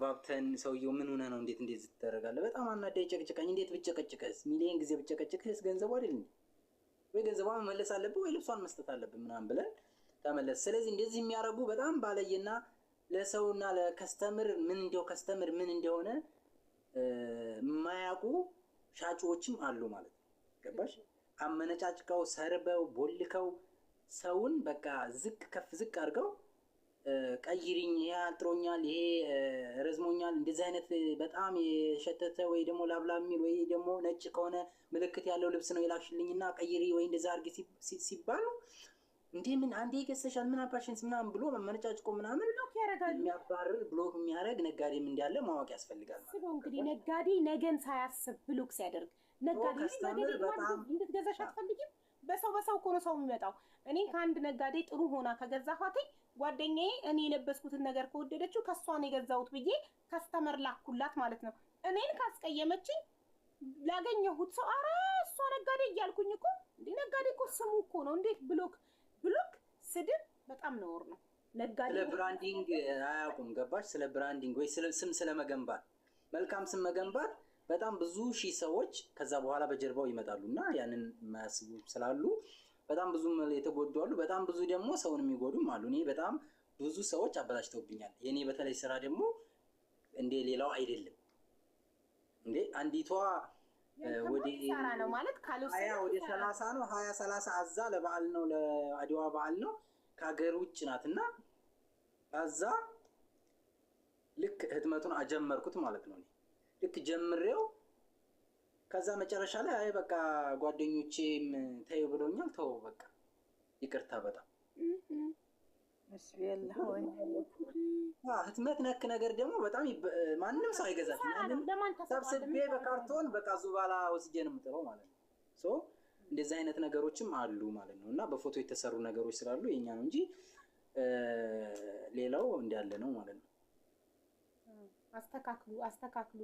ባብተን ሰውየው ምን ሆነ ነው እንዴት ትደረጋለህ? በጣም አናዳኝ ጨቅጭቀኝ። እንዴት ብጨቀጭቅስ? ሚሊየን ጊዜ ብጨቀጭቅስ ገንዘቡ አይደል እንዴ? ወይ ገንዘቧን መመለስ አለብህ ወይ ልብሷን መስጠት አለብህ ምናምን ብለን ተመለስ። ስለዚህ እንደዚህ የሚያረጉ በጣም ባለየና ለሰውና ለከስተምር ምን እንደሆነ የማያውቁ ሻጮችም አሉ ማለት ነው። ገባሽ? አመነጫጭቀው ሰርበው ቦልከው ሰውን በቃ ከፍ ዝቅ አድርገው ቀይሪኝ፣ ይሄ አጥሮኛል፣ ይሄ ረዝሞኛል፣ እንደዚህ አይነት በጣም የሸተተ ወይ ደግሞ ላብላብ የሚል ወይ ደግሞ ነጭ ከሆነ ምልክት ያለው ልብስ ነው የላክሽልኝና ቀይሪ ወይ እንደዛ አድርጊ ሲባሉ እንዴ ምን አንዴ ይገሰሻል ምን አባሽንስ ምናምን ብሎ መመነጫጭቆ ምናምን ብሎክ ያደርጋሉ። የሚያባርር ብሎክ የሚያደርግ ነጋዴም እንዳለ ማወቅ ያስፈልጋል። ስለ እንግዲህ ነጋዴ ነገን ሳያስብ ብሎክ ሲያደርግ ነጋዴ እንድትገዛሽ አትፈልጊም? በሰው እኮ ነው ሰው የሚመጣው። እኔ ከአንድ ነጋዴ ጥሩ ሆና ከገዛኋት ጓደኛዬ እኔ የለበስኩትን ነገር ከወደደችው ከሷን የገዛሁት ብዬ ከስተመር ላኩላት ማለት ነው። እኔን ካስቀየመችኝ ላገኘሁት ሰው አረ እሷ ነጋዴ እያልኩኝ እኮ እንዴ ነጋዴ እኮ ስሙ እኮ ነው። እንዴት ብሎክ ስድብ በጣም ነውር ነው። ነጋዴ ስለ ብራንዲንግ አያውቁም። ገባሽ? ስለ ብራንዲንግ ወይ ስም ስለመገንባት መልካም ስም መገንባት በጣም ብዙ ሺህ ሰዎች ከዛ በኋላ በጀርባው ይመጣሉና ያንን ማያስቡ ስላሉ በጣም ብዙ የተጎዱ አሉ። በጣም ብዙ ደግሞ ሰውን የሚጎዱም አሉ። እኔ በጣም ብዙ ሰዎች አበላሽተውብኛል። የኔ በተለይ ስራ ደግሞ እንደ ሌላው አይደለም። እንዴ አንዲቷ ወደ ሰራ ነው ማለት ካሉስ ወደ 30 ነው 20-30 አዛ ለበዓል ነው ለአድዋ በዓል ነው ከሀገር ውጭ ናትና አዛ ልክ ህትመቱን አጀመርኩት ማለት ነው። ልክ ጀምሬው ከዛ መጨረሻ ላይ አይ በቃ ጓደኞቼም ተይው ብሎኛል። ተው በቃ ይቅርታ በጣም መስቢያለህ ወይ ህትመት ነክ ነገር ደግሞ በጣም ማንም ሰው አይገዛም። ሰብስቤ በካርቶን በቃ ዙባላ ወስጄ ነው የምጥለው ማለት ነው። ሶ እንደዚህ አይነት ነገሮችም አሉ ማለት ነው። እና በፎቶ የተሰሩ ነገሮች ስላሉ የኛ ነው እንጂ ሌላው እንዳለ ነው ማለት ነው። አስተካክሉ